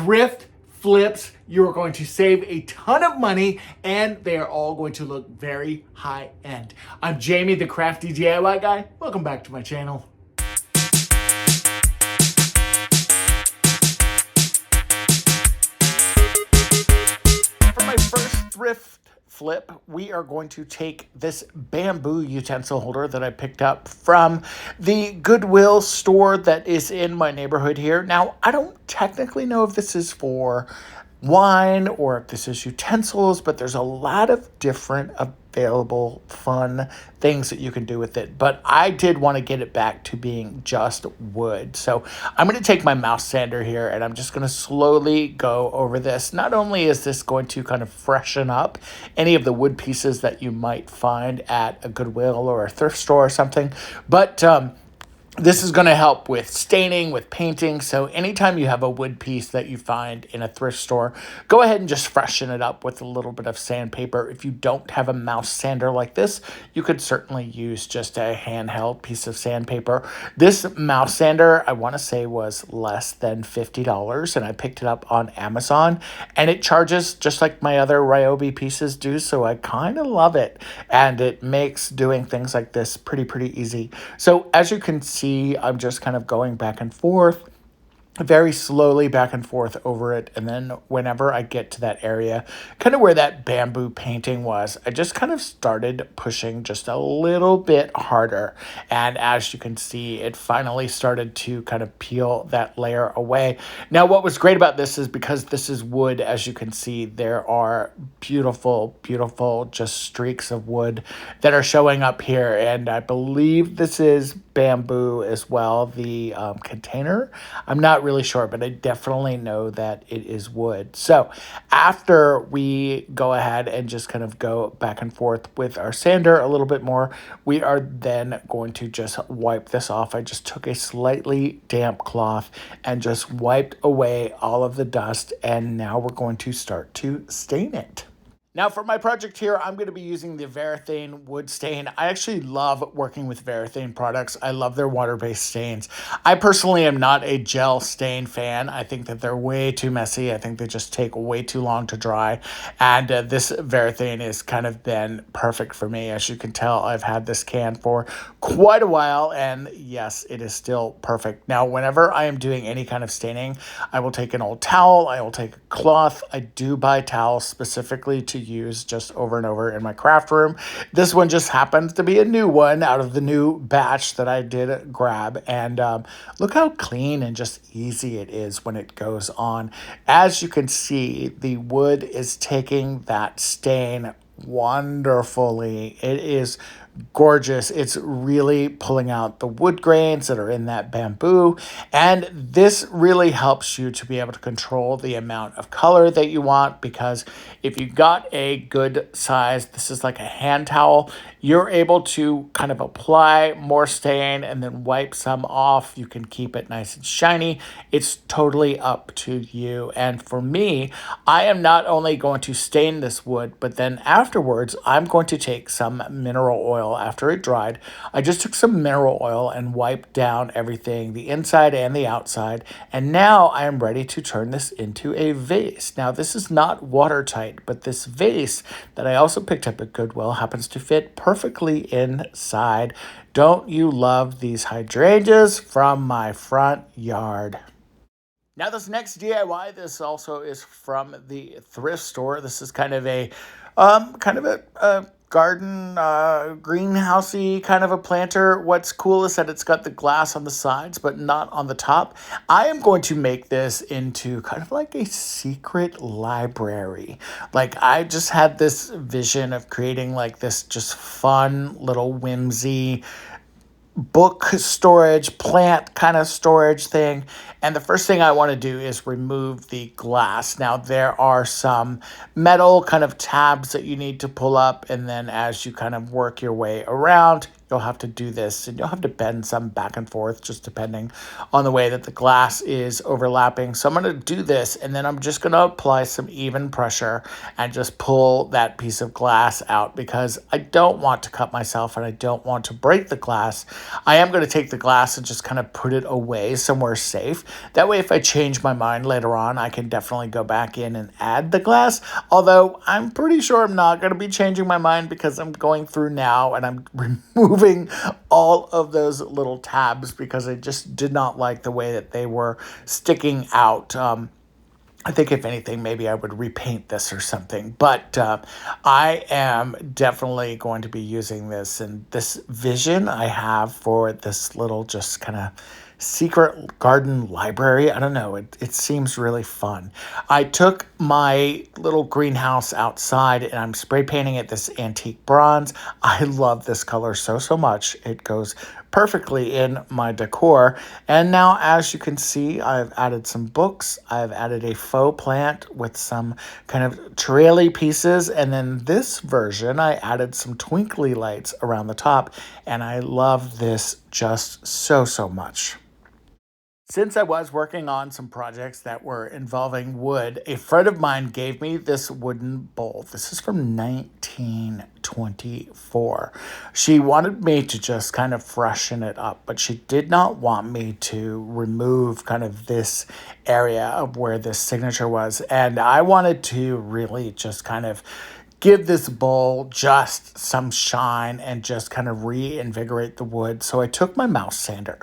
Thrift Flips. You are going to save a ton of money and they are all going to look very high end. I'm Jamie, the crafty DIY guy. Welcome back to my channel. For my first thrift flip, we are going to take this bamboo utensil holder that I picked up from the Goodwill store that is in my neighborhood here. Now, I don't technically know if this is for wine or if this is utensils, but there's a lot of different available fun things that you can do with it. But I did want to get it back to being just wood. So I'm going to take my mouse sander here and I'm just going to slowly go over this. Not only is this going to kind of freshen up any of the wood pieces that you might find at a Goodwill or a thrift store or something, but this is going to help with staining, with painting. So anytime you have a wood piece that you find in a thrift store, go ahead and just freshen it up with a little bit of sandpaper. If you don't have a mouse sander like this, you could certainly use just a handheld piece of sandpaper. This mouse sander, I want to say, was less than $50, and I picked it up on Amazon, and it charges just like my other Ryobi pieces do, so I kind of love it, and it makes doing things like this pretty easy. So as you can see, I'm just kind of going back and forth, very slowly back and forth over it. And then whenever I get to that area, kind of where that bamboo painting was, I just kind of started pushing just a little bit harder. And as you can see, it finally started to kind of peel that layer away. Now, what was great about this is because this is wood, as you can see, there are beautiful just streaks of wood that are showing up here. And I believe this is bamboo as well, the container. I'm not really sure, but I definitely know that it is wood. So after we go ahead and just kind of go back and forth with our sander a little bit more, we are then going to just wipe this off. I just took a slightly damp cloth and just wiped away all of the dust, and now we're going to start to stain it. Now for my project here, I'm going to be using the Varathane wood stain. I actually love working with Varathane products. I love their water-based stains. I personally am not a gel stain fan. I think that they're way too messy. I think they just take way too long to dry. And this Varathane has kind of been perfect for me. As you can tell, I've had this can for quite a while, and yes, it is still perfect. Now, whenever I am doing any kind of staining, I will take an old towel. I will take a cloth. I do buy towels specifically to use just over and over in my craft room. This one just happens to be a new one out of the new batch that I did grab, and look how clean and just easy it is when it goes on. As you can see, the wood is taking that stain wonderfully. It is gorgeous. It's really pulling out the wood grains that are in that bamboo, and this really helps you to be able to control the amount of color that you want, because if you got a good size, this is like a hand towel, you're able to kind of apply more stain and then wipe some off. You can keep it nice and shiny. It's totally up to you. And for me, I am not only going to stain this wood, but then afterwards, I'm going to take some mineral oil after it dried. I just took some mineral oil and wiped down everything, the inside and the outside. And now I am ready to turn this into a vase. Now, this is not watertight, but this vase that I also picked up at Goodwill happens to fit perfectly inside. Don't you love these hydrangeas from my front yard? Now this next DIY, this also is from the thrift store. This is kind of a garden, greenhousey kind of a planter. What's cool is that it's got the glass on the sides, but not on the top. I am going to make this into kind of like a secret library. Like, I just had this vision of creating like this just fun little whimsy book storage, plant kind of storage thing. And the first thing I want to do is remove the glass. Now, there are some metal kind of tabs that you need to pull up, and then as you kind of work your way around, you'll have to do this, and you'll have to bend some back and forth just depending on the way that the glass is overlapping. So I'm going to do this, and then I'm just going to apply some even pressure and just pull that piece of glass out, because I don't want to cut myself and I don't want to break the glass. I am going to take the glass and just kind of put it away somewhere safe. That way, if I change my mind later on, I can definitely go back in and add the glass. Although I'm pretty sure I'm not going to be changing my mind, because I'm going through now and I'm removing all of those little tabs because I just did not like the way that they were sticking out. I think if anything, maybe I would repaint this or something. But I am definitely going to be using this. And this vision I have for this little just kind of secret garden library, I don't know, it seems really fun. I took my little greenhouse outside and I'm spray painting it this antique bronze. I love this color so much. It goes perfectly in my decor. And now, as you can see, I've added some books. I've added a faux plant with some kind of traily pieces. And then this version, I added some twinkly lights around the top. And I love this just so much. Since I was working on some projects that were involving wood, a friend of mine gave me this wooden bowl. This is from 1924. She wanted me to just kind of freshen it up, but she did not want me to remove kind of this area of where this signature was. And I wanted to really just kind of give this bowl just some shine and just kind of reinvigorate the wood. So I took my mouse sander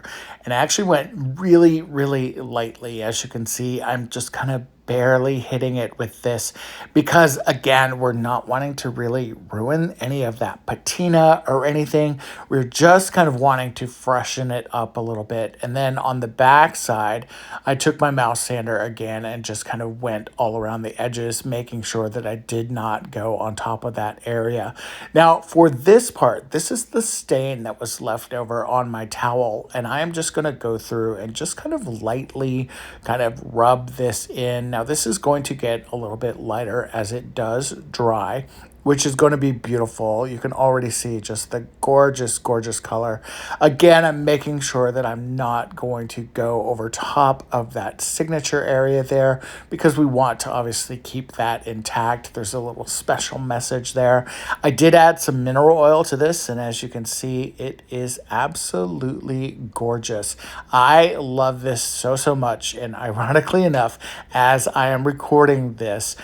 and I actually went really lightly. As you can see, I'm just kind of barely hitting it with this, because again, we're not wanting to really ruin any of that patina or anything. We're just kind of wanting to freshen it up a little bit. And then on the back side, I took my mouse sander again and just kind of went all around the edges, making sure that I did not go on top of that area. Now for this part, this is the stain that was left over on my towel, and I am just going to go through and just kind of lightly kind of rub this in. Now this is going to get a little bit lighter as it does dry, which is going to be beautiful. You can already see just the gorgeous color. Again, I'm making sure that I'm not going to go over top of that signature area there, because we want to obviously keep that intact. There's a little special message there. I did add some mineral oil to this, and as you can see, it is absolutely gorgeous. I love this so much, and ironically enough, as I am recording this,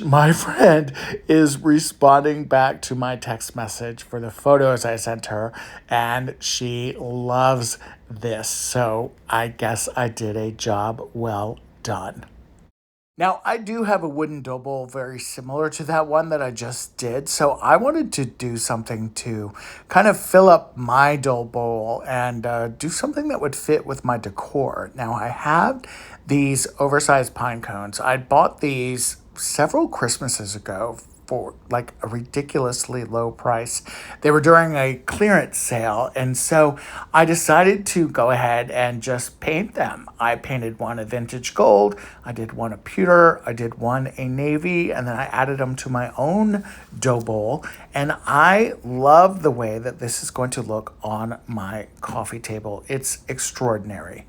my friend is responding back to my text message for the photos I sent her, and she loves this. So I guess I did a job well done. Now, I do have a wooden dough bowl very similar to that one that I just did. So I wanted to do something to kind of fill up my dough bowl and do something that would fit with my decor. Now, I have these oversized pine cones. I bought these several Christmases ago for like a ridiculously low price. They were during a clearance sale, and so I decided to go ahead and just paint them. I painted one a vintage gold, I did one a pewter, I did one a navy, and then I added them to my own dough bowl, and I love the way that this is going to look on my coffee table. It's extraordinary.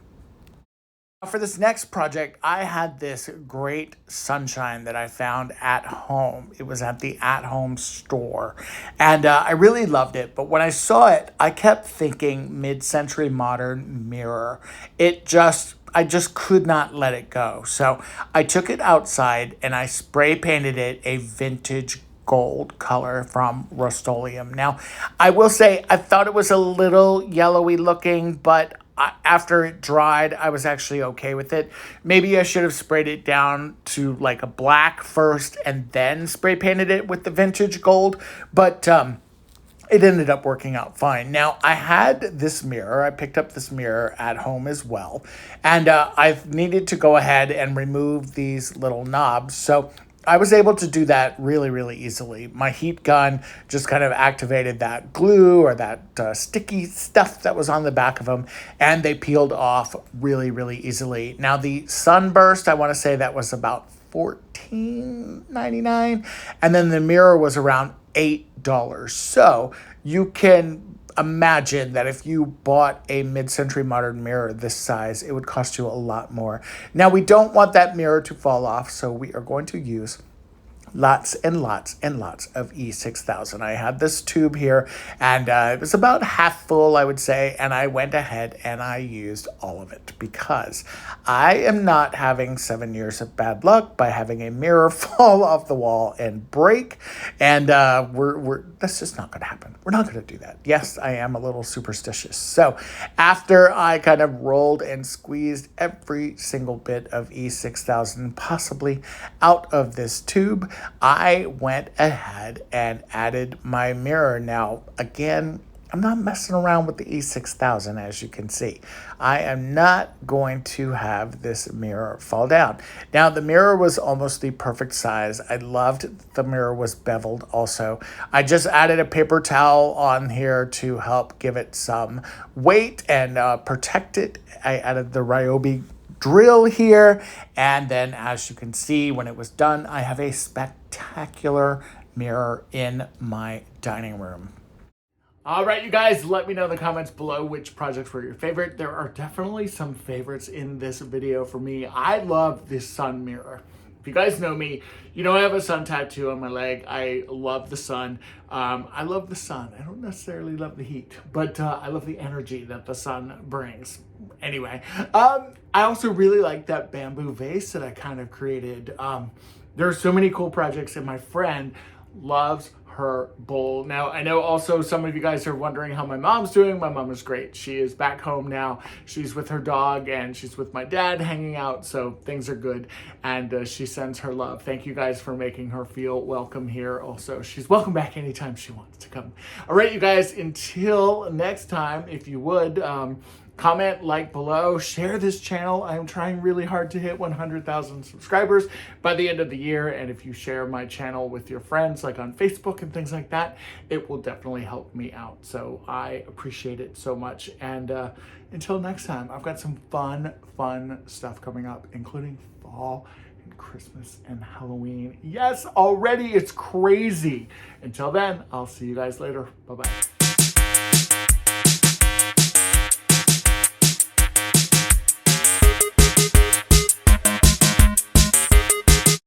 For this next project, I had this great sunshine that I found at home. It was at the at-home store, and I really loved it. But when I saw it, I kept thinking mid-century modern mirror. I just could not let it go. So I took it outside and I spray painted it a vintage gold color from Rust-Oleum. Now, I will say I thought it was a little yellowy looking, but after it dried, I was actually okay with it. Maybe I should have sprayed it down to like a black first and then spray painted it with the vintage gold, but it ended up working out fine. Now, I had this mirror. I picked up this mirror at home as well, and I've needed to go ahead and remove these little knobs. So I was able to do that really easily. My heat gun just kind of activated that glue or that sticky stuff that was on the back of them, and they peeled off really easily. Now, the Sunburst, I want to say that was about $14.99, and then the mirror was around $8. So you can imagine that if you bought a mid-century modern mirror this size, it would cost you a lot more. Now, we don't want that mirror to fall off, so we are going to use lots and lots and lots of E6000. I had this tube here, and it was about half full, I would say, and I went ahead and I used all of it because I am not having 7 years of bad luck by having a mirror fall off the wall and break, and that's just not going to happen. We're not going to do that. Yes, I am a little superstitious. So after I kind of rolled and squeezed every single bit of E6000 possibly out of this tube, I went ahead and added my mirror. Now, again, I'm not messing around with the E6000, as you can see. I am not going to have this mirror fall down. Now, the mirror was almost the perfect size. I loved the mirror was beveled also. I just added a paper towel on here to help give it some weight and protect it. I added the Ryobi drill here, and then as you can see, when it was done, I have a spectacular mirror in my dining room. All right, you guys, let me know in the comments below which projects were your favorite. There are definitely some favorites in this video for me. I love this sun mirror. If you guys know me, you know I have a sun tattoo on my leg. I love the sun. I love the sun. I don't necessarily love the heat, but I love the energy that the sun brings. Anyway, I also really like that bamboo vase that I kind of created. There are so many cool projects, and my friend loves her bowl. Now, I know also some of you guys are wondering how my mom's doing. My mom is great. She is back home now. She's with her dog, and she's with my dad hanging out, so things are good, and she sends her love. Thank you guys for making her feel welcome here. Also, she's welcome back anytime she wants to come. All right, you guys, until next time, if you would, comment, like below, share this channel. I'm trying really hard to hit 100,000 subscribers by the end of the year. And if you share my channel with your friends, like on Facebook and things like that, it will definitely help me out. So I appreciate it so much. And until next time, I've got some fun stuff coming up, including fall and Christmas and Halloween. Yes, already it's crazy. Until then, I'll see you guys later. Bye-bye.